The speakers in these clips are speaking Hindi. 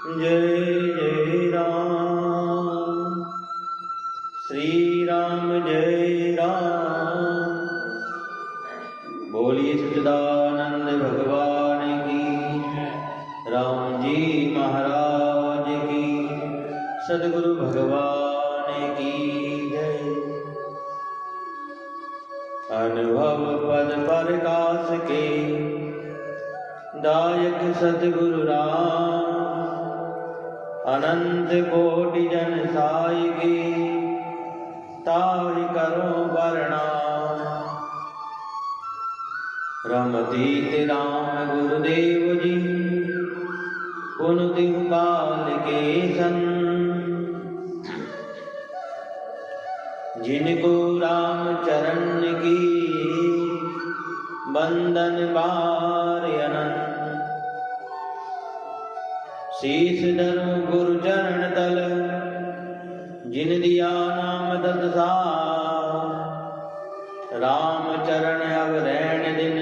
जय जय राम। श्री राम जय राम। बोलिए सच्चिदानंद भगवान की, राम जी महाराज की, सद्गुरु भगवान की जय। अनुभव पद प्रकाश के दायक सद्गुरु राम, अनंत कोटि जन साई की ताहि करो प्रणाम। रमतीत राम गुरुदेव जी, पुन तिहु काल के संग। जिनको राम चरण की बंदन बार अनंत। शीश धरु गुरु चरण तल, जिन दिया नाम तत्सार। राम चरण अब रैन दिन,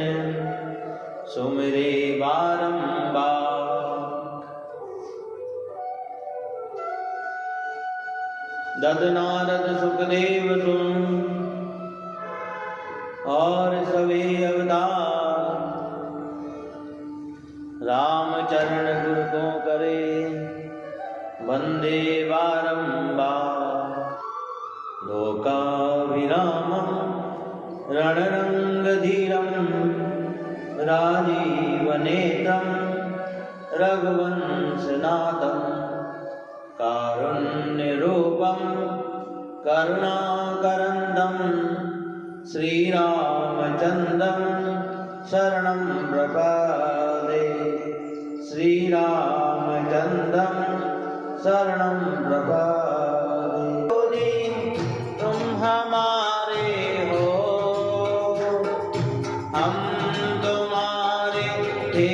सुमिरे बारंबार। दद नारद सुखदेव सुन, और सवे अवतार। राम चरण गुरु को करे, वंदे बारंबार। लोकाभिरामं रणरंगधीरं, राजीवनेत्रं रघुवंशनाथं। कारुण्यरूपं करुणाकरन्दं, श्रीरामचन्द्रं शरणं प्रपद्ये। श्रीरामचन्द्रं शरणं प्रपद्ये। तुम हमारे हो, हम तुम्हारे हे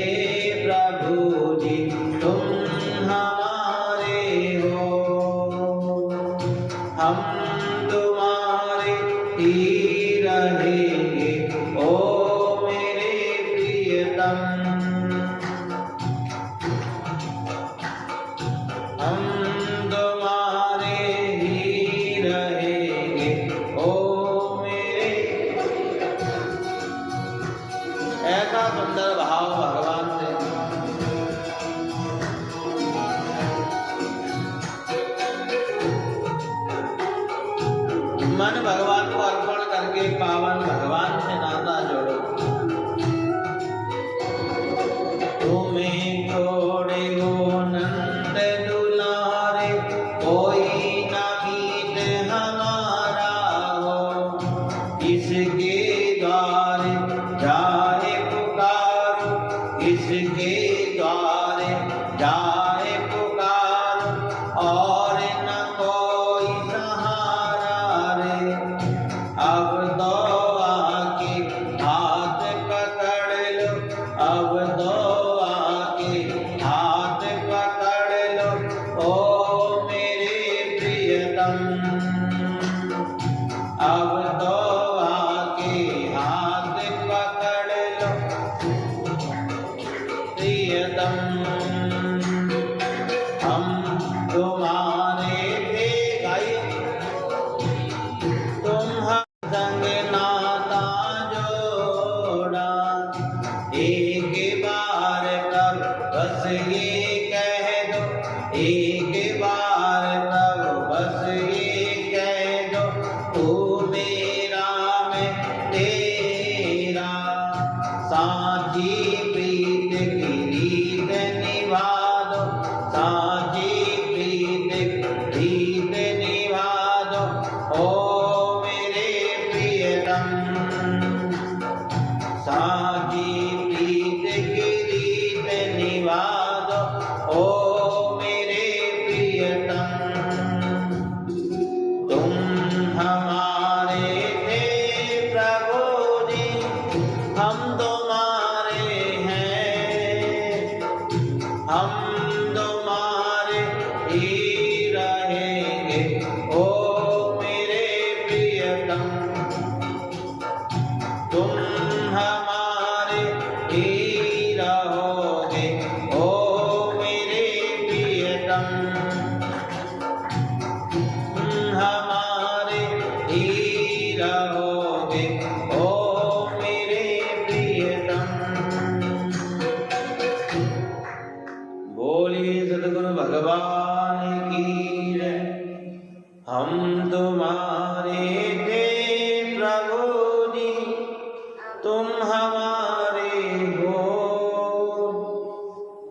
प्रभु जी। तुम हमारे हो, हम तुम्हारे ही रहेंगे ओ मेरे प्रियतम। हम तुम्हारे ही रहेंगे ओ मेरे। ऐसा सुंदर भाव भगवान से मन भगवान को अर्पण करके पावन भगवान से नाता जोड़ो। तुम्हें छोड़े हो नंद दुलारे, कोई ना मीत हमारा हो। इसके द्वारे जाए पुकारो, इसके द्वारे जाए पुकारो। और न कोई सहारा रे, अब तो आके हाथ पकड़ लो। अब तो आके हाथ पकड़ लो ओ मेरे प्रियतम। अब तो आके हाथ पकड़ लो प्रियतम। हम तुम्हारे थे गाई, तुम संग नाता जोड़ा। एक बार तब बस ये कह दो, एक बार तब बस ये कह दो। तू मेरा मैं तेरा, साची प्रीत की रीत निभा दो। साची प्रीत की रीत निभा दो ओ मेरे प्रियतम। साची प्रीत की रीत निभा दो ओ मेरे प्रियतम। तुम हमारे थे प्रभु जी, हम तुम्हारे हैं। हम तुम्हारे ही रहेंगे ओ मेरे प्रियतम। तुम हमारे ही रहोगे ओ मेरे प्रिय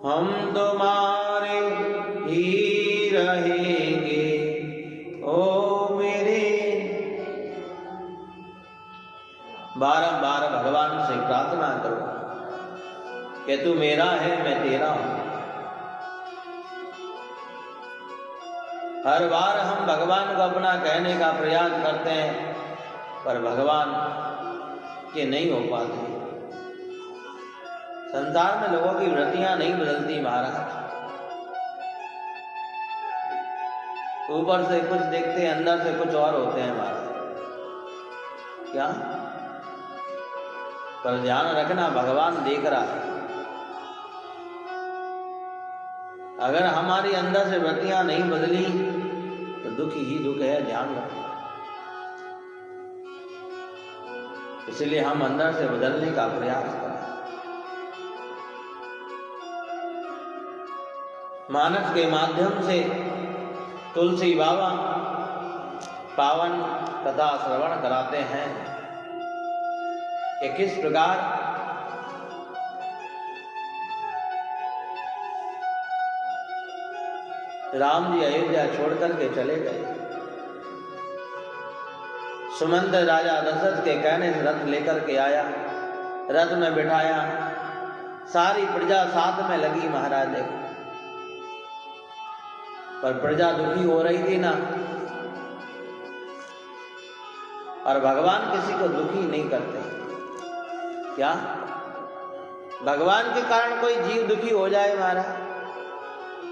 हम तुम्हारे ही रहेंगे ओ मेरे। बारंबार भगवान से प्रार्थना करो कि तू मेरा है, मैं तेरा हूं। हर बार हम भगवान को अपना कहने का प्रयास करते हैं, पर भगवान के नहीं हो पाते। संसार में लोगों की वृत्तियां नहीं बदलती महाराज। ऊपर से कुछ देखते हैं, अंदर से कुछ और होते हैं महाराज। क्या? पर ध्यान रखना, भगवान देख रहा है। अगर हमारी अंदर से वृत्तियां नहीं बदली तो दुख ही दुख है, ध्यान रखना। इसलिए हम अंदर से बदलने का प्रयास करें। मानस के माध्यम से तुलसी बाबा पावन कथा श्रवण कराते हैं कि किस प्रकार राम जी अयोध्या छोड़कर के चले गए। सुमंत राजा दशरथ के कहने से रथ लेकर के आया, रथ में बिठाया, सारी प्रजा साथ में लगी महाराज देखो। पर प्रजा दुखी हो रही थी ना, और भगवान किसी को दुखी नहीं करते। क्या भगवान के कारण कोई जीव दुखी हो जाए महाराज?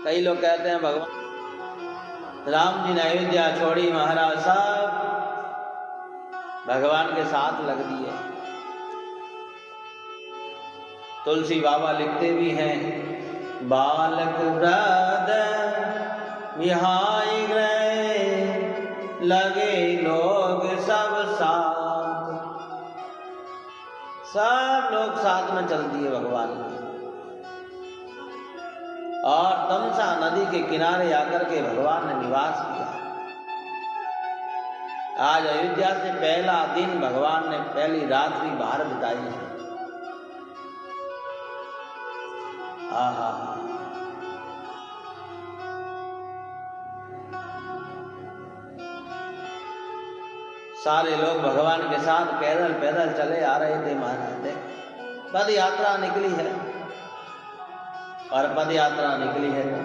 कई लोग कहते हैं भगवान राम जी ने अयोध्या छोड़ी महाराज, सब भगवान के साथ लग दिए। तुलसी बाबा लिखते भी हैं, बालक वृद्ध विहाई गए, लगे लोग सब साथ। सब लोग साथ में चल दिए भगवान के। और तमसा नदी के किनारे आकर के भगवान ने निवास किया। आज अयोध्या से पहला दिन भगवान ने पहली रात्रि बाहर बिताई है। आहा, सारे लोग भगवान के साथ पैदल पैदल चले आ रहे थे महाराज। पद यात्रा निकली है, और पद यात्रा निकली है तो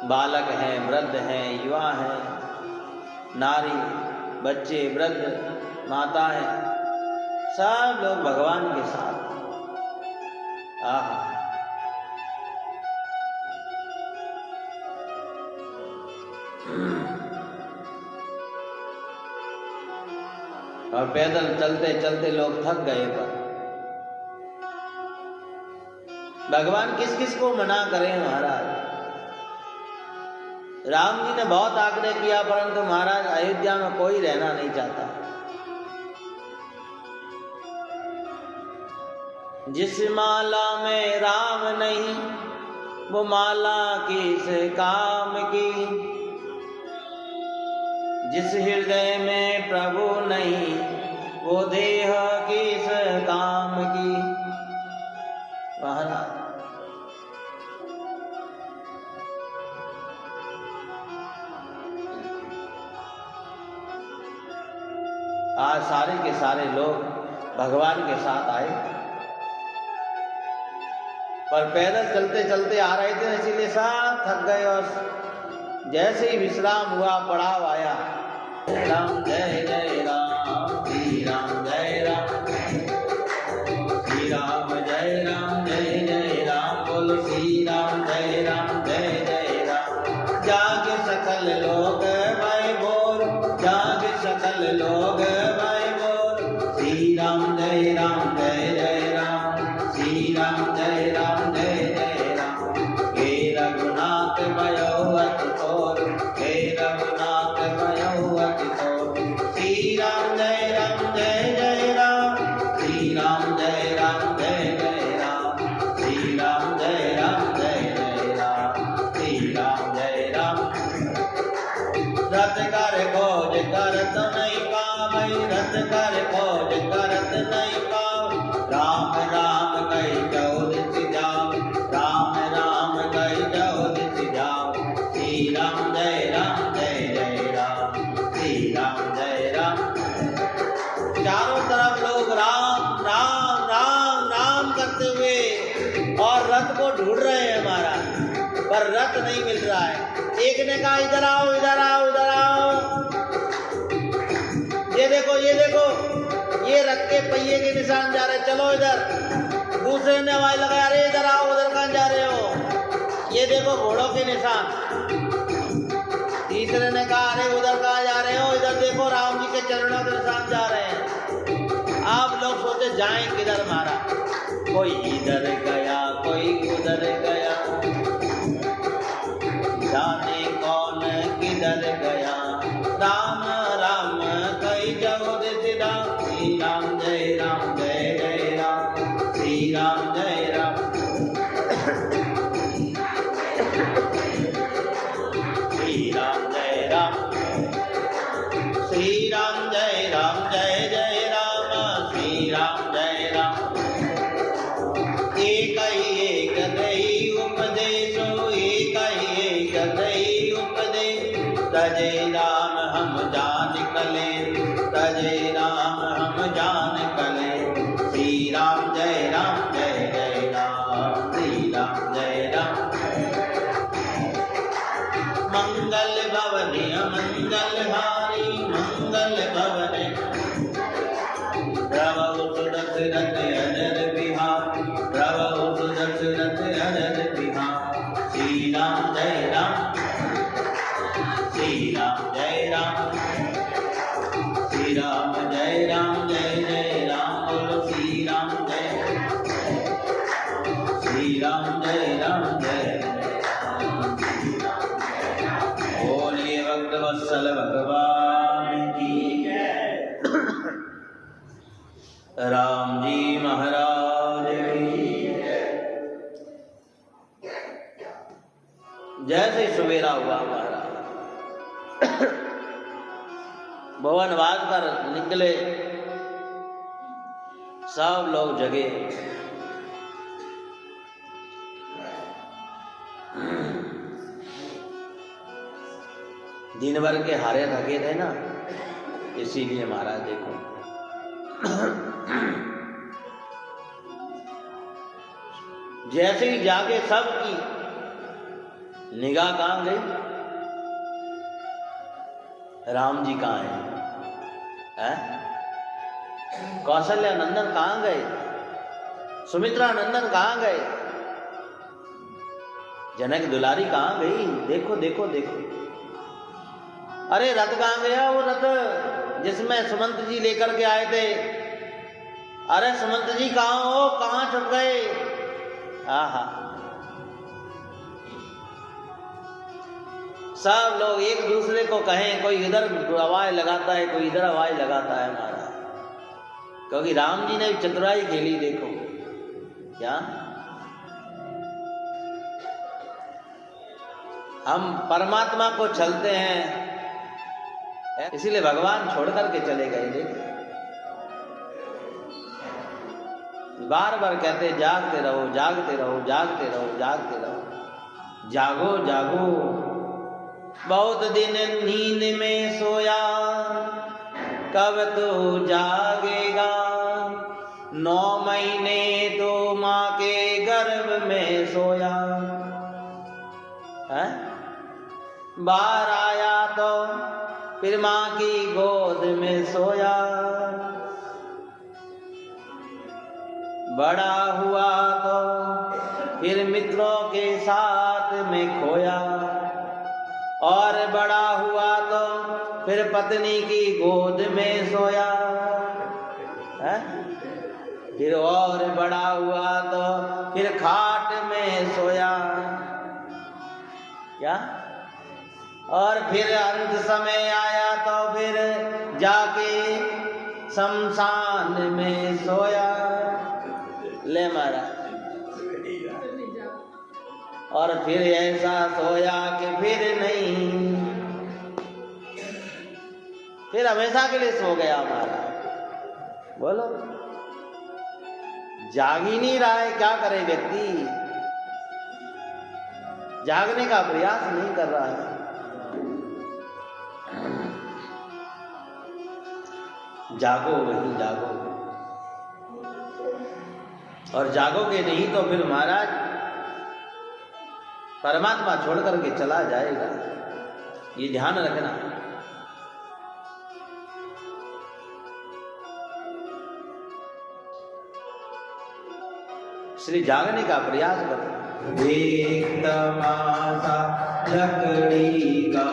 बालक हैं, वृद्ध हैं, युवा हैं, नारी, बच्चे, वृद्ध, माताएं, सब लोग भगवान के साथ। आहा, और पैदल चलते चलते लोग थक गए। पर भगवान किस किस को मना करें महाराज? राम जी ने बहुत आग्रह किया, परंतु महाराज अयोध्या में कोई रहना नहीं चाहता। जिस माला में राम नहीं, वो माला किस काम की। जिस हृदय में प्रभु नहीं, वो देह किस काम की। महाराज आज सारे के सारे लोग भगवान के साथ आए, पर पैदल चलते चलते आ रहे थे, इसीलिए सब थक गए। और जैसे ही विश्राम हुआ, पड़ाव आया, राम जय जय राम, श्री राम जय राम, श्री राम जय राम, जय जय राम, बोलो श्री राम जय राम, जय जय राम। जाग सकल लोग मैं बोल, जाग सकल लोग मैं बोल, श्री राम जय राम, जय जय राम, श्री राम जय राम, जय जय राम। हे रघुनाथ भयो अति थोर, हे रघुनाथ भयो अति थोर, श्री राम जय राम, जय जय राम, श्री राम जय राम, जय जय राम, श्री राम जय राम, जय जय राम। करते हुए और रथ को ढूंढ रहे हैं हमारा, पर रथ नहीं मिल रहा है। एक ने कहा इधर आओ इधर आओ इधर आओ, ये देखो ये रथ के पहिए के निशान जा रहे, चलो इधर। दूसरे ने आवाज लगाया अरे इधर आओ, उधर कहाँ जा रहे हो, ये देखो घोड़ों के निशान। तीसरे ने कहा अरे उधर कहाँ जा रहे हो, इधर देखो राम जी के चरणों के निशान जा रहे हैं। आप लोग सोचे जाएं किधर मारा, कोई इधर गया कोई उधर गया, जाने कौन किधर गया। राम राम कई जगो श्री राम जय राम जय जय राम, श्री राम जय राम श्री राम जय राम, श्री राम जय राम जय जय राम, श्री राम जय राम। एक दई उपदेशो एक दई उपदेश, तजे राम हम जान कले, तजे राम हम जान कले। श्री राम जय जय राम, श्री राम जय राम। मंगल भवने मंगल हारी मंगल भवने, प्रभु सुरथ रथ अजर बिहार, प्रभु सुरथ रथ अजर बिहार। श्री राम जय राम, श्री राम जय राम, श्री राम जय राम जय जय राम, बोलो श्री राम जय, श्री राम जय राम जय। बोलिए भक्त वत्सल भगवान की जय, राम जी महाराज की जैसे सवेरा हुआ महाराज भवनवास पर निकले, सब लोग जगे। दिन भर के हारे थके थे ना, इसीलिए महाराज देखो जैसे ही जाके सबकी निगाह कहाँ गई, राम जी कहाँ हैं? कौशल्या नंदन कहाँ गए, सुमित्रा नंदन कहाँ गए, जनक दुलारी कहाँ गई, देखो देखो देखो। अरे रथ कहाँ गया, वो रथ जिसमें सुमंत जी लेकर के आए थे, अरे सुमंत जी कहाँ हो, कहाँ छुप गए। आहा, सब लोग एक दूसरे को कहें, कोई इधर आवाज लगाता है कोई इधर आवाज लगाता है हमारा, क्योंकि राम जी ने चतुराई खेली। देखो क्या हम परमात्मा को छलते हैं, इसीलिए भगवान छोड़ करके चले गए। देखो बार बार कहते जागते रहो जागते रहो जागते रहो जागते रहो, जागो जागो। बहुत दिन नींद में सोया, कब तो जागेगा, 9 महीने तो माँ के गर्भ में सोया है, बाहर आया तो फिर माँ की गोद में सोया, बड़ा हुआ तो फिर मित्रों के साथ में खोया, और बड़ा हुआ तो फिर पत्नी की गोद में सोया है, फिर और बड़ा हुआ तो फिर खाट में सोया क्या, और फिर अंत समय आया तो फिर जाके शमशान में सोया। ले मारा, और फिर ऐसा सोया कि फिर नहीं, फिर हमेशा के लिए सो गया हमारा। बोलो जाग ही नहीं रहा है, क्या करे व्यक्ति, जागने का प्रयास नहीं कर रहा है। जागो वही जागो, और जागोगे नहीं तो फिर महाराज परमात्मा छोड़ करके चला जाएगा, ये ध्यान रखना। इसलिए जागने का प्रयास करो। एक तमाशा लकड़ी का,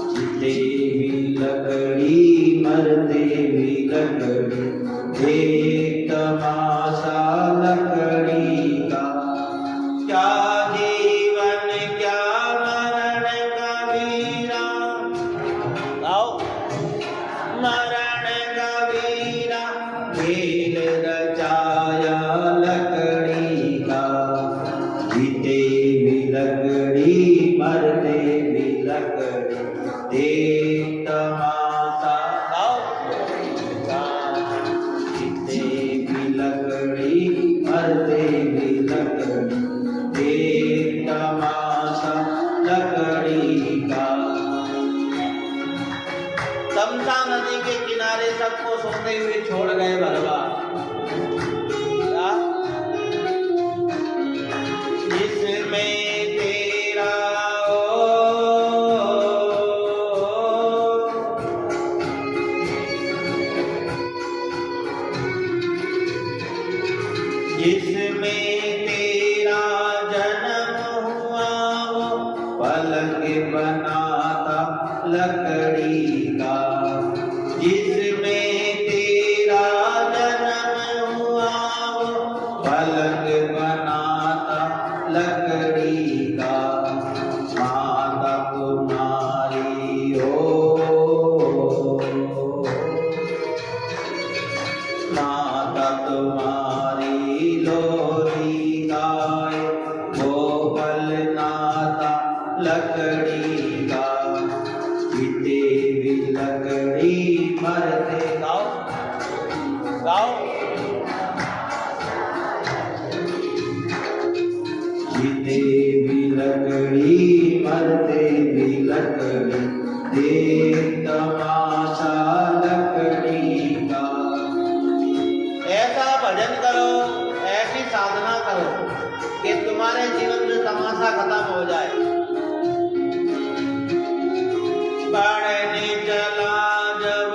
जीते भी लकड़ी मरते भी लकड़ी। एक तमाशा लकड़ी का, क्या जीवन क्या मरण कबीरा। आओ मरण कबीरा, खेल रचाया लकड़ी का। जीते भी लकड़ी मरते भी लकड़ी। देख तमाशा जीते भी लकड़ी मरते भी लकड़ी। देख तमाशा लकड़ी का। तमसा नदी के किनारे सबको सोते हुए छोड़ गए भगवान। जिसमें तेरा जिसमें तेरा जन्म हुआ वो पलंग बनाता लकड़ी का। जिसमें तेरा जन्म हुआ वो पलंग बनाता लकड़ी का। माता तुम्हारी हो, माता तुम्हारी लोरी गाय, गोपाल नाता लकड़ी का। जीते भी लकड़ी मरते। गाओ गाओ। जीते भी लकड़ी मरते भी लकड़ी। देख तमाशा लकड़ी का। ऐसा भजन करो, ऐसी साधना करो कि तुम्हारे जीवन में तमाशा खत्म हो जाए। पढ़ने चला जब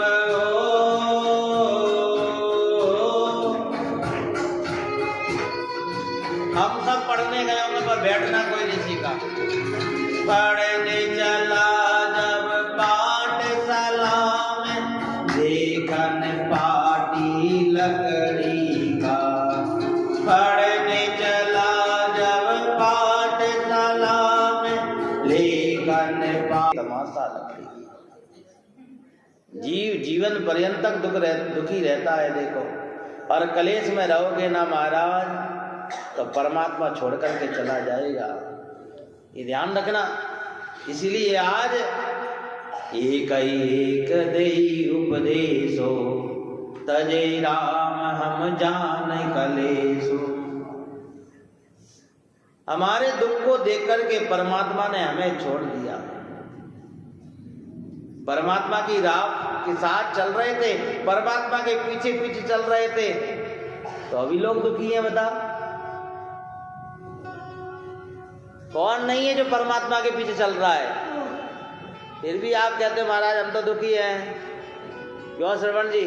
हम सब पढ़ने गए होंगे पर बैठना कोई नहीं सीखा। पढ़ने चला जब पाठशाला में, देखन पाटी लकड़ी का। पढ़ने चला जब पाठशाला में, लेखन तमाशा लकड़ी। जीवन पर्यंत तक दुखी रहता है देखो, और कलेश में रहोगे ना महाराज तो परमात्मा छोड़ करके चला जाएगा, ये ध्यान रखना। इसीलिए आज एक देई उपदेशो, तजे राम हम जान कलेशो। हमारे दुख को देख करके परमात्मा ने हमें छोड़ दिया। परमात्मा की राह के साथ चल रहे थे, परमात्मा के पीछे पीछे चल रहे थे, तो अभी लोग दुखी हैं। बता कौन नहीं है जो परमात्मा के पीछे चल रहा है? फिर भी आप कहते महाराज हम तो दुखी हैं। क्यों श्रवण जी?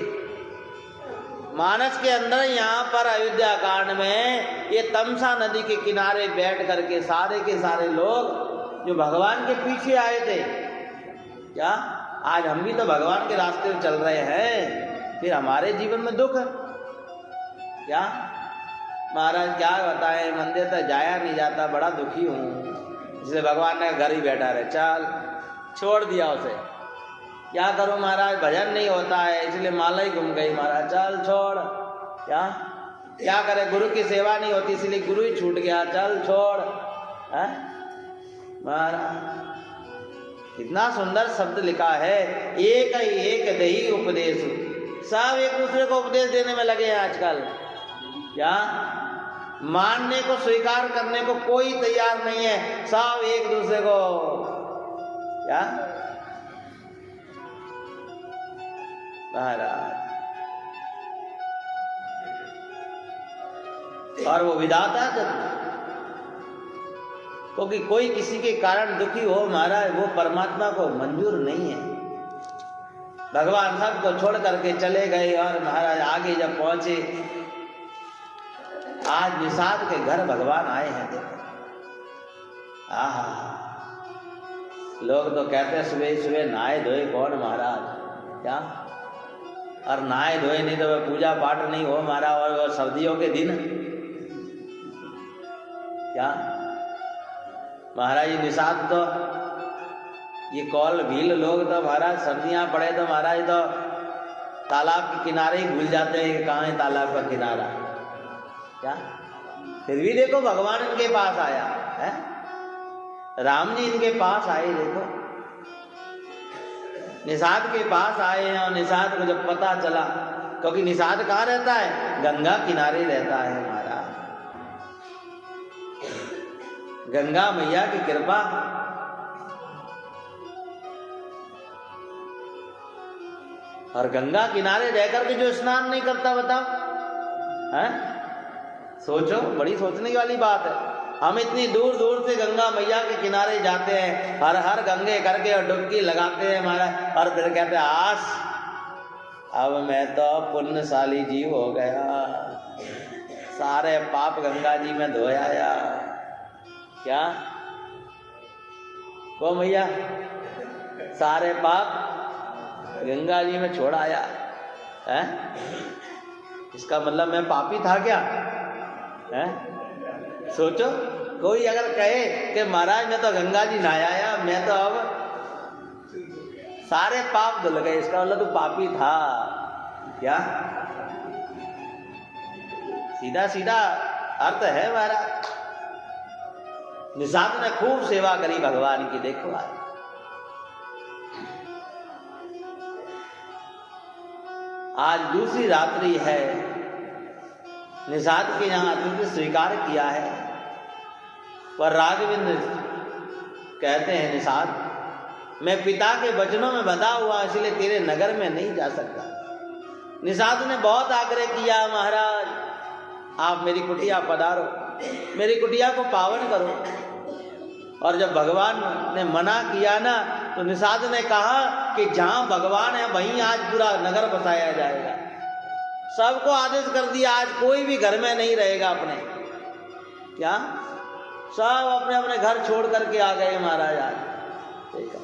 मानस के अंदर यहाँ पर अयोध्या कांड में ये तमसा नदी के किनारे बैठ करके सारे के सारे लोग जो भगवान के पीछे आए थे, क्या आज हम भी तो भगवान के रास्ते में चल रहे हैं, फिर हमारे जीवन में दुख क्या? महाराज क्या बताएं, मंदिर तक जाया नहीं जाता, बड़ा दुखी हूँ। इसलिए भगवान ने घर ही बैठा रहे, चल छोड़ दिया उसे। क्या करूं महाराज, भजन नहीं होता है इसलिए माला ही घूम गई महाराज, चल छोड़। क्या करे, गुरु की सेवा नहीं होती इसलिए गुरु ही छूट गया, चल छोड़। महाराज कितना सुंदर शब्द लिखा है, एक ही एक दही उपदेश। सब एक दूसरे को उपदेश देने में लगे हैं आजकल। क्या मानने को स्वीकार करने को कोई तैयार नहीं है, सब एक दूसरे को क्या महाराज। और वो विधाता क्योंकि कोई किसी के कारण दुखी हो महाराज वो परमात्मा को मंजूर नहीं है। भगवान सबको छोड़ करके चले गए और महाराज आगे जब पहुंचे, आज निषाद के घर भगवान आए हैं। देखो आहा, लोग तो कहते हैं सुबह सुबह नहाए धोए कौन महाराज, क्या और नहाए धोए नहीं तो वह पूजा पाठ नहीं हो महाराज, और वो सर्दियों के दिन क्या महाराज निषाद तो ये कौल भील लोग तो महाराज सर्दियां पड़े तो महाराज तो तालाब के किनारे ही भूल जाते हैं कि कहाँ है तालाब का किनारा, क्या फिर भी देखो भगवान इनके पास आया है, राम जी इनके पास आए। देखो निषाद के पास आए हैं और निषाद को जब पता चला, क्योंकि निषाद कहाँ रहता है, गंगा किनारे रहता है महाराज। गंगा मैया की कृपा, और गंगा किनारे रहकर के जो स्नान नहीं करता बताओ, हैं? सोचो, बड़ी सोचने वाली बात है। हम इतनी दूर दूर से गंगा मैया के किनारे जाते हैं, हर हर गंगे करके और डुबकी लगाते हैं महाराज, और फिर कहते हैं आस अब मैं तो पुण्यशाली जीव हो गया, सारे पाप गंगा जी में धो आया। क्या को मैया सारे पाप गंगा जी में छोड़ आया है, इसका मतलब मैं पापी था क्या है? सोचो, कोई अगर कहे कि महाराज मैं तो गंगा जी नहाया आया, मैं तो अब सारे पाप धुल गए, इसका मतलब तू पापी था क्या? सीधा सीधा अर्थ है हमारा। निषाद ने खूब सेवा करी भगवान की। देखो आज दूसरी रात्रि है, निषाद के यहाँ अतिथि स्वीकार किया है, पर राघवेंद्र कहते हैं निषाद मैं पिता के वचनों में बंधा हुआ इसलिए तेरे नगर में नहीं जा सकता। निषाद ने बहुत आग्रह किया, महाराज आप मेरी कुटिया पधारो, मेरी कुटिया को पावन करो। और जब भगवान ने मना किया ना, तो निषाद ने कहा कि जहां भगवान है वहीं आज पूरा नगर बसाया जाएगा। सबको आदेश कर दिया, आज कोई भी घर में नहीं रहेगा अपने, क्या सब अपने अपने घर छोड़ करके आ गए महाराज। आज ठीक है,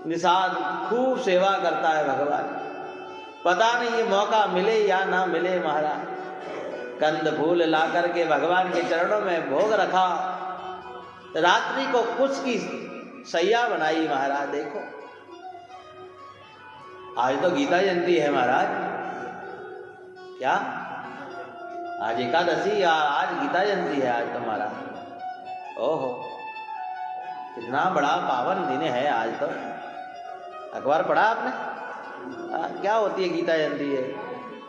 निषाद खूब सेवा करता है भगवान, पता नहीं ये मौका मिले या ना मिले महाराज। कंद फूल ला करके भगवान के चरणों में भोग रखा, रात्रि को कुछ की सैया बनाई महाराज। देखो आज तो गीता जयंती है महाराज, क्या आज एकादशी या आज गीता जयंती है आज तुम्हारा। ओहो कितना बड़ा पावन दिन है आज तो। अखबार पढ़ा आपने? क्या होती है गीता जयंती है,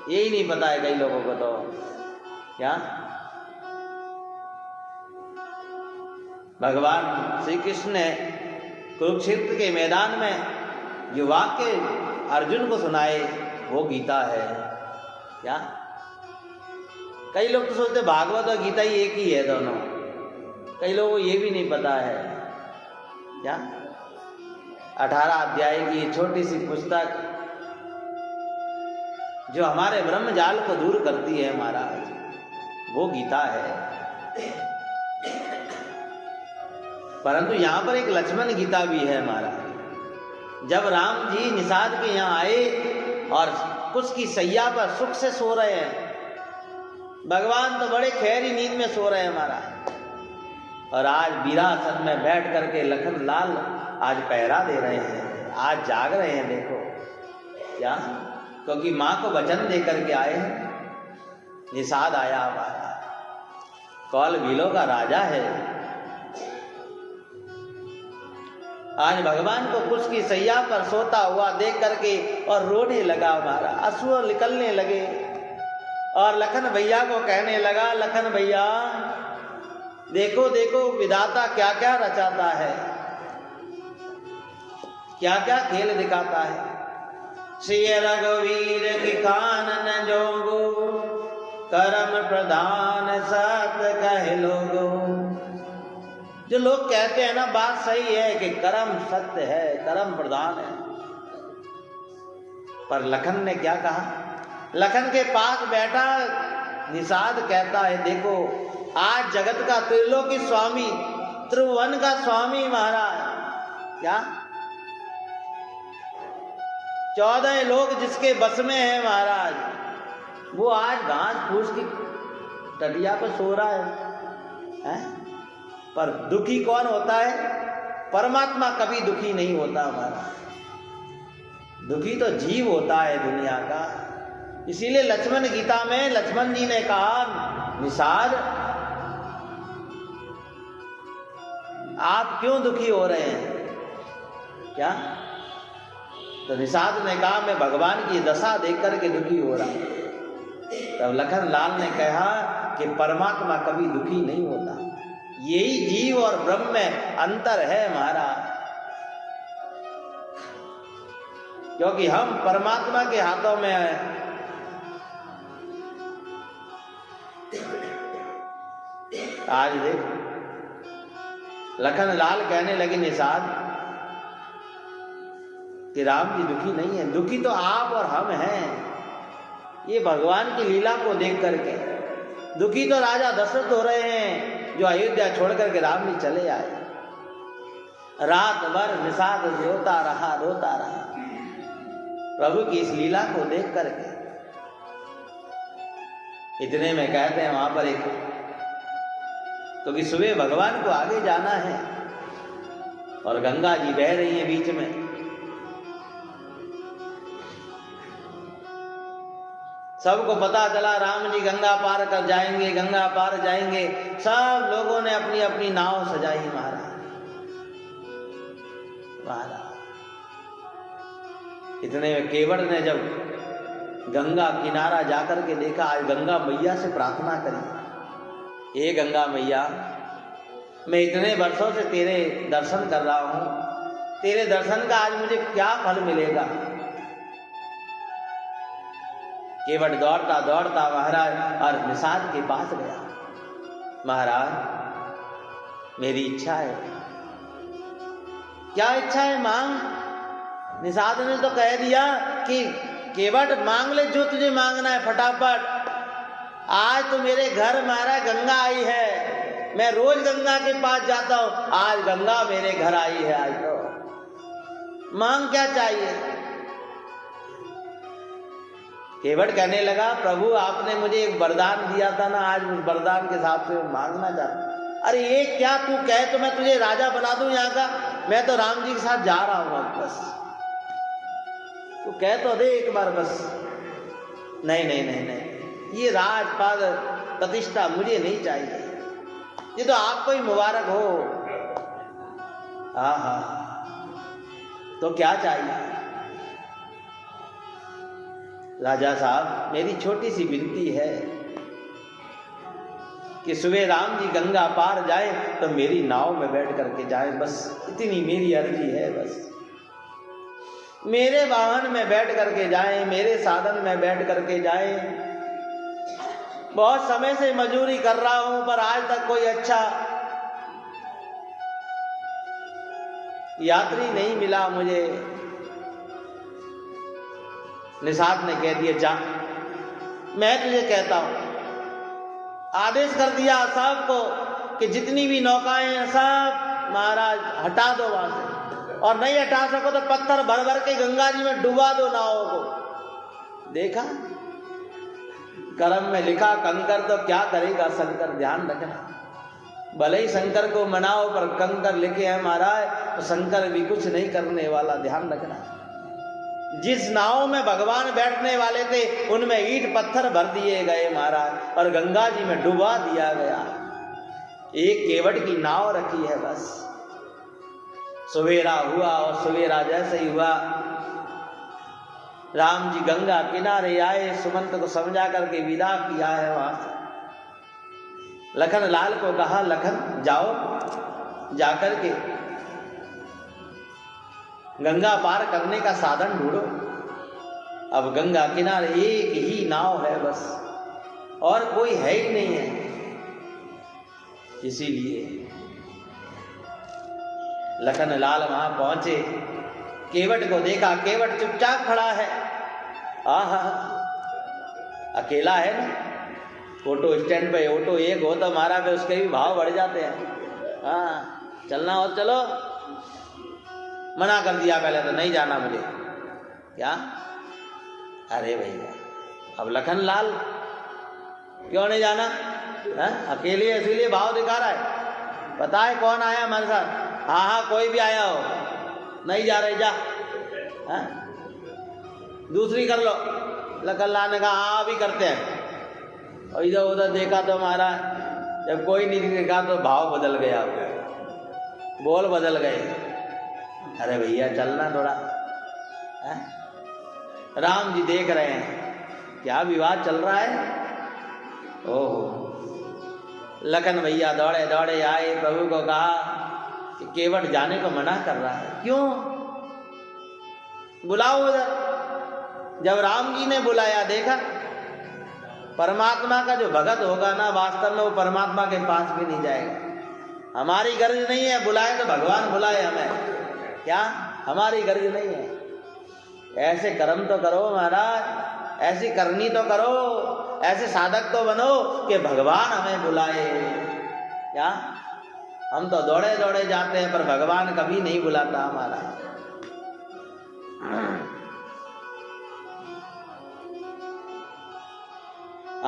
यही नहीं पता है कई लोगों को तो। क्या भगवान श्री कृष्ण ने कुरुक्षेत्र के मैदान में जो वाक्य अर्जुन को सुनाए वो गीता है। क्या कई लोग तो सोचते भागवत और गीता ही एक ही है दोनों, कई लोगों को ये भी नहीं पता है। क्या 18 अध्याय की छोटी सी पुस्तक जो हमारे ब्रह्म जाल को दूर करती है महाराज, वो गीता है। परंतु यहाँ पर एक लक्ष्मण गीता भी है महाराज। जब राम जी निषाद के यहाँ आए और कुछ की सैया पर सुख से सो रहे हैं, भगवान तो बड़े खैरी नींद में सो रहे हैं महाराज, और आज वीरासन में बैठ करके लखन लाल आज पहरा दे रहे हैं, आज जाग रहे हैं। देखो क्या, क्योंकि माँ को वचन दे करके आए हैं। निषाद आया हमारा, कौल भीलों का राजा है। आज भगवान को कुछ की सैया पर सोता हुआ देख करके और रोने लगा हमारा, आंसू निकलने लगे, और लखन भैया को कहने लगा, लखन भैया देखो देखो विधाता क्या क्या रचाता है, क्या क्या खेल दिखाता है। श्री रघुवीर की कानन जोगो कर्म प्रधान सत कहे लोगो। जो लोग कहते हैं ना, बात सही है कि कर्म सत्य है, कर्म प्रधान है, पर लखन ने क्या कहा? लखन के पास बैठा निषाद कहता है, देखो आज जगत का त्रिलोकी स्वामी, त्रिभुवन का स्वामी महाराज, क्या 14 लोग जिसके बस में है महाराज, वो आज घास फूस की टटिया पर सो रहा है? पर दुखी कौन होता है? परमात्मा कभी दुखी नहीं होता महाराज, दुखी तो जीव होता है दुनिया का। इसीलिए लक्ष्मण गीता में लक्ष्मण जी ने कहा, निषाद आप क्यों दुखी हो रहे हैं? क्या? तो निषाद ने कहा, मैं भगवान की दशा देख करके दुखी हो रहा हूं। तब लखन लाल ने कहा कि परमात्मा कभी दुखी नहीं होता, यही जीव और ब्रह्म में अंतर है महाराज, क्योंकि हम परमात्मा के हाथों में हैं। आज देख लखन लाल कहने लगे निषाद कि राम जी दुखी नहीं है, दुखी तो आप और हम हैं, ये भगवान की लीला को देख करके। दुखी तो राजा दशरथ हो रहे हैं, जो अयोध्या छोड़ करके राम जी चले आए। रात भर निषाद रोता रहा प्रभु की इस लीला को देख करके। इतने में कहते हैं वहां पर एक, क्योंकि सुबह भगवान को आगे जाना है और गंगा जी बह रही है बीच में। सबको पता चला राम जी गंगा पार कर जाएंगे, गंगा पार जाएंगे। सब लोगों ने अपनी अपनी नाव सजाई महाराज। इतने में केवट ने जब गंगा किनारा जाकर के देखा, आज गंगा मैया से प्रार्थना करी, हे गंगा मैया, मैं इतने वर्षों से तेरे दर्शन कर रहा हूं, तेरे दर्शन का आज मुझे क्या फल मिलेगा? केवट दौड़ता दौड़ता महाराज और निषाद के पास गया। महाराज मेरी इच्छा है। क्या इच्छा है? मांग। निषाद ने तो कह दिया कि केवट मांग ले जो तुझे मांगना है फटाफट। आज तो मेरे घर महाराज गंगा आई है, मैं रोज गंगा के पास जाता हूं, आज गंगा मेरे घर आई है। आज तो मांग क्या चाहिए? केवट कहने लगा, प्रभु आपने मुझे एक वरदान दिया था ना, आज उस वरदान के हिसाब से मांगना चाहता। अरे ये क्या, तू कहे तो मैं तुझे राजा बना दूं यहाँ का, मैं तो राम जी के साथ जा रहा हूं अब, बस तू कह तो दे एक बार बस। नहीं नहीं नहीं नहीं, ये राजपाद प्रतिष्ठा मुझे नहीं चाहिए, ये तो आपको ही मुबारक हो। हाँ, तो क्या चाहिए? राजा साहब मेरी छोटी सी विनती है कि सुबह राम जी गंगा पार जाए तो मेरी नाव में बैठ करके जाए, बस इतनी मेरी अर्जी है। बस मेरे वाहन में बैठ करके जाए, मेरे साधन में बैठ करके जाए। बहुत समय से मजदूरी कर रहा हूं पर आज तक कोई अच्छा यात्री नहीं मिला मुझे। निषाद ने कह दिया, जा, मैं तुझे कहता हूं, आदेश कर दिया साहब को कि जितनी भी नौकाएं हैं सब महाराज हटा दो वहां से, और नहीं हटा सको तो पत्थर भर भर के गंगा जी में डुबा दो नावों को। देखा, कर्म में लिखा कंकर तो क्या करेगा शंकर, ध्यान रखना। भले ही शंकर को मनाओ पर कंकर लिखे हैं महाराज तो शंकर भी कुछ नहीं करने वाला, ध्यान रखना। जिस नाव में भगवान बैठने वाले थे उनमें ईंट पत्थर भर दिए गए महाराज और गंगा जी में डुबा दिया गया। एक केवट की नाव रखी है बस। सवेरा हुआ और सवेरा जैसे ही हुआ राम जी गंगा किनारे आए, सुमंत को समझा करके विदा किया है वहां से। लखन लाल को कहा, लखन जाओ, जाकर के गंगा पार करने का साधन ढूंढो। अब गंगा किनारे एक ही नाव है बस, और कोई है ही नहीं है। इसीलिए लखनलाल वहां पहुंचे, केवट को देखा, केवट चुपचाप खड़ा है। आहा, अकेला है ना। ऑटो स्टैंड पे ऑटो एक हो तो हमारा पे उसके भी भाव बढ़ जाते हैं। हाँ, चलना हो चलो, मना कर दिया पहले तो, नहीं जाना मुझे। क्या? अरे भैया, अब लखनलाल क्यों नहीं जाना? अकेले इसीलिए भाव दिखा रहा है। पता है कौन आया हमारे साथ? हाँ हाँ, कोई भी आया हो, नहीं जा रहे, जा। दूसरी कर लो। लखनलाल ने कहा हाँ अभी करते हैं। और इधर उधर देखा तो हमारा, जब कोई नहीं देखा तो भाव बदल गया, बोल बदल गए। अरे भैया चलना थोड़ा। राम जी देख रहे हैं क्या विवाद चल रहा है। ओहो, लखन भैया दौड़े दौड़े आए, प्रभु को कहा कि केवट जाने को मना कर रहा है। क्यों? बुलाओ उधर। जब राम जी ने बुलाया, देखा परमात्मा का जो भगत होगा ना, वास्तव में वो परमात्मा के पास भी नहीं जाएगा। हमारी गर्ज नहीं है, बुलाए तो भगवान बुलाए हमें। क्या? हमारी गर्ज नहीं है। ऐसे कर्म तो करो महाराज, ऐसी करनी तो करो, ऐसे साधक तो बनो कि भगवान हमें बुलाए। क्या? हम तो दौड़े दौड़े जाते हैं, पर भगवान कभी नहीं बुलाता हमारा।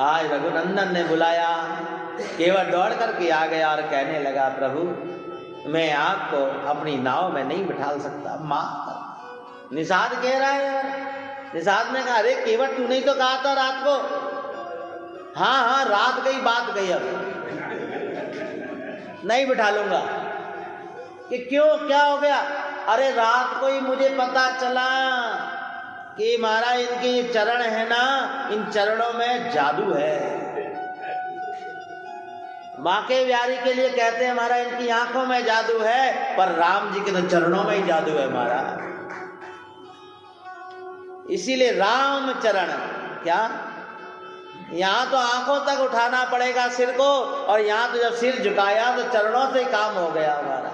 आज रघुनंदन ने बुलाया, केवट दौड़ करके आ गया और कहने लगा, प्रभु मैं आपको अपनी नाव में नहीं बिठा सकता, माफ कर। निषाद कह रहा है यार। निषाद ने कहा अरे केवट तूने ही तो कहा था रात को। हाँ हाँ, रात गई बात गई, अब नहीं बिठा लूंगा। कि क्यों, क्या हो गया? अरे रात को ही मुझे पता चला कि महाराज इनके ये चरण है ना, इन चरणों में जादू है। बांके बिहारी के लिए कहते हैं महाराज इनकी आंखों में जादू है, पर राम जी के तो चरणों में ही जादू है महाराज। इसीलिए राम चरण। क्या? यहाँ तो आंखों तक उठाना पड़ेगा सिर को, और यहाँ तो जब सिर झुकाया तो चरणों से काम हो गया हमारा।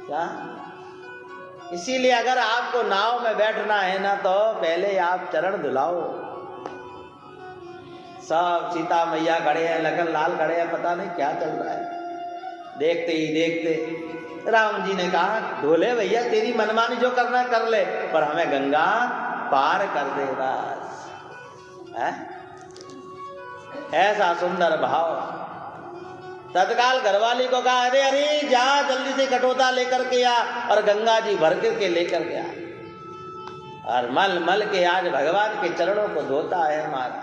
क्या? इसीलिए अगर आपको नाव में बैठना है ना, तो पहले आप चरण धुलाओ। सब सीता मैया खड़े हैं, लखनलाल खड़े हैं, पता नहीं क्या चल रहा है। देखते ही देखते राम जी ने कहा धोले भैया, तेरी मनमानी जो करना कर ले, पर हमें गंगा पार कर दे बस। ऐसा सुंदर भाव। तत्काल घरवाली को कहा अरे अरे जा जल्दी से कटोता लेकर के आ, और गंगा जी भर के लेकर के आ, और मल मल के आज भगवान के चरणों को धोता है हमारा।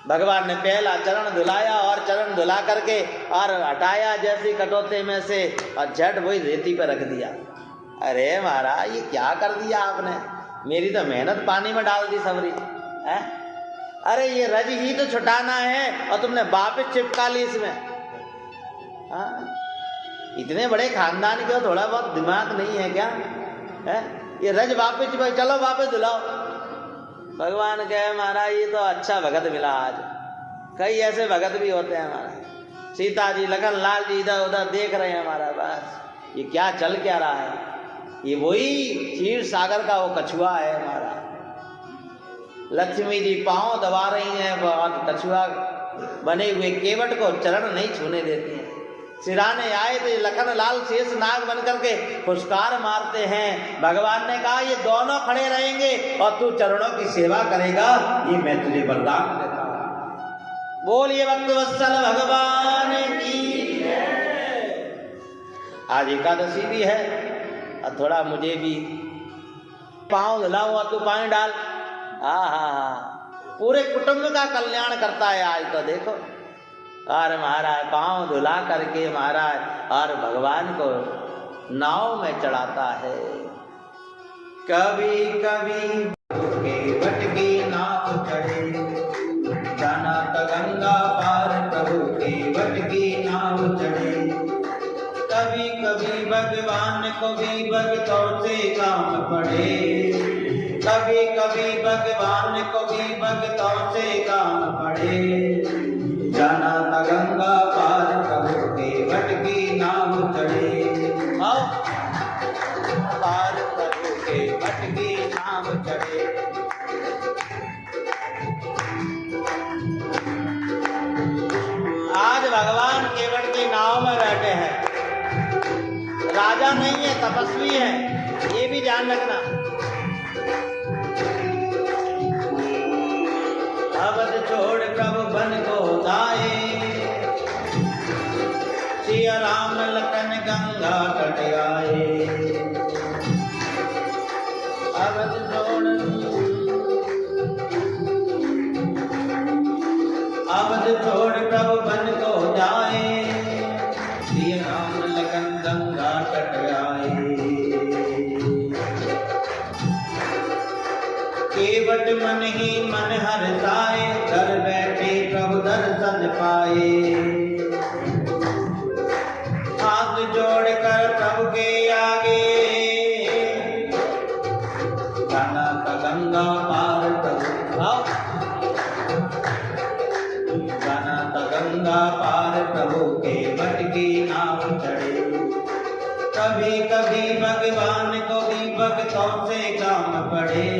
भगवान ने पहला चरण धुलाया, और चरण धुला करके और हटाया जैसी कटोते में से, और झट वही रेती पर रख दिया। अरे महाराज ये क्या कर दिया आपने, मेरी तो मेहनत पानी में डाल दी सबरी है। अरे ये रज ही तो छुटाना है, और तुमने वापिस चिपका ली इसमें। इतने बड़े खानदान के हो, थोड़ा बहुत दिमाग नहीं है क्या है? ये रज वापिस, चलो वापिस धुलाओ। भगवान कहे महाराज ये तो अच्छा भगत मिला आज। कई ऐसे भगत भी होते हैं हमारा। सीता जी लखनलाल जी इधर उधर देख रहे हैं हमारा, बस ये क्या चल क्या रहा है। ये वही क्षीर सागर का वो कछुआ है हमारा। लक्ष्मी जी पांव दबा रही हैं, कछुआ बने हुए केवट को चरण नहीं छूने देती हैं। सिराने आए थे लखनलाल शेष नाग बन करके फुसकार मारते हैं। भगवान ने कहा ये दोनों खड़े रहेंगे और तू चरणों की सेवा करेगा, ये मैं तुझे वरदान देता हूं। बोलिए भक्तवत्सल भगवान की। आज एकादशी भी है, और थोड़ा मुझे भी पाँव धुला हुआ तू पानी डाल। पूरे कुटुंब का कल्याण करता है आज तो देखो। और महाराज पाँव धुला करके महाराज और भगवान को नाव में चढ़ाता है। कभी कभी केवट की नाव चढ़े, जाना तो गंगा पार, प्रभु केवट की नाव चढ़े। कभी कभी भगवान को भी भक्तों से काम पड़े, कभी कभी भगवान को भी भक्तों से काम पड़े, जाना था गंगा पार प्रभु के वट की नाव चढ़े। पार प्रभु के वट की नाव चढ़े। आज भगवान केवट की नाव में बैठे हैं, राजा नहीं है, तपस्वी है, ये भी ध्यान रखना। अवध छोड़ प्रभु बन को दाए, सिया राम लखन गंगा तट आए। अवध छोड़ प्रभु बन को जाए, सिया राम लखन गंगा तट आए। केवट मन ही मन हर्षाए, घर बैठे प्रभु दर्शन पाए। हाथ जोड़कर प्रभु के आगे, जाना था गंगा पार प्रभु। जाना था गंगा पार प्रभु के वट की नाव चढ़े। कभी कभी भगवान को भी भक्तों से काम पड़े,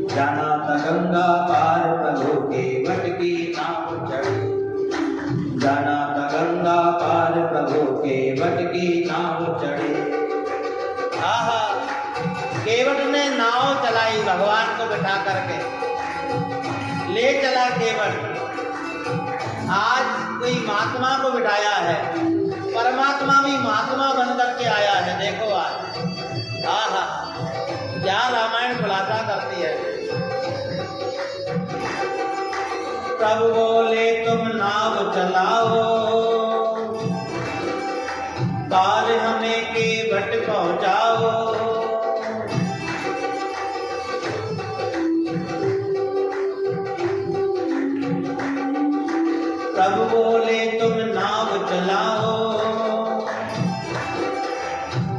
जाना था गंगा पार प्रभु के वट की नाव चढ़े। जाना था गंगा पार प्रभु के वट की नाव चढ़े। आहा, केवट ने नाव चलाई भगवान को बिठा करके, ले चला केवट। आज कोई महात्मा को बिठाया है, परमात्मा भी महात्मा बनकर के आया है। देखो आज आहा, क्या रामायण खुलासा करती है। प्रभु बोले तुम नाव चलाओ, पार हमें केवट पहुंचाओ। प्रभु बोले तुम नाव चलाओ,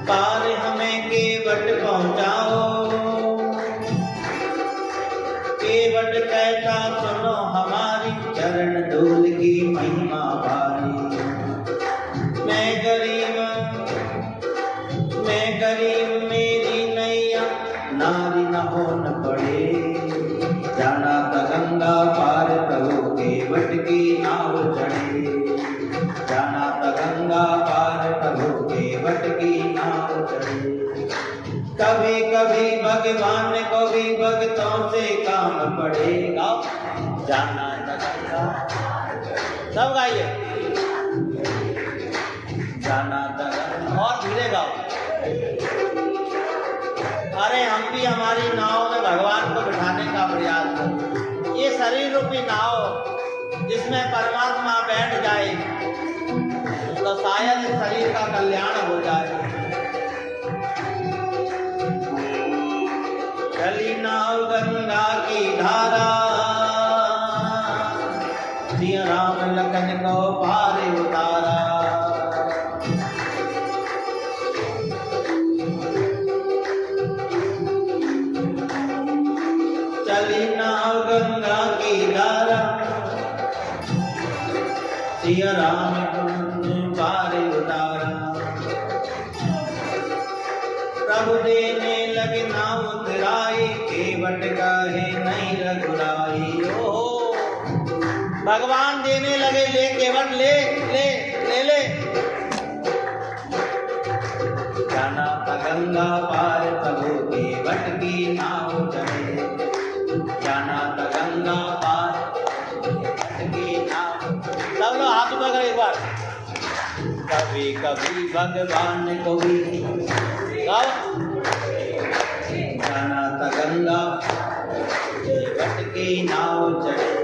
पार हमें केवट पहुंचाओ। केवट कहता सुनो हमारी, चरण धूल की महिमा भारी। मैं गरीब मेरी नैया, नारी न हो न पड़े। जाना था गंगा पार प्रभु के वट की नाव चढ़े। जाना था गंगा पार प्रभु के वट की नाव चढ़े। कभी कभी भगवान को भी भक्तों से काम पड़ेगा, जाना था गंगा। सब गाइए, जाना था गंगा। और धीरे गाओ। अरे हम भी हमारी नाव में भगवान को बिठाने का प्रयास करें। ये शरीर रूपी नाव जिसमें परमात्मा बैठ जाए तो शायद इस शरीर का कल्याण हो जाए। चली नाव गंगा की धारा, सिया राम लखन को पार उतारा। चली नाव गंगा की धारा, सिया राम पार उतारा। प्रभु देने लगे नाव उतराई, केवट कहे नहीं रघुराई। ओ भगवान देने लगे, ले केवट ले ले ले ले। जाना था गंगा पार प्रभु के वट की नाव चढ़े। जाना था गंगा पार वट की नाव। सब लोग हाथ पकड़ एक बार। कभी कभी भगवान को भी जाना था गंगा वट की नाव चढ़े।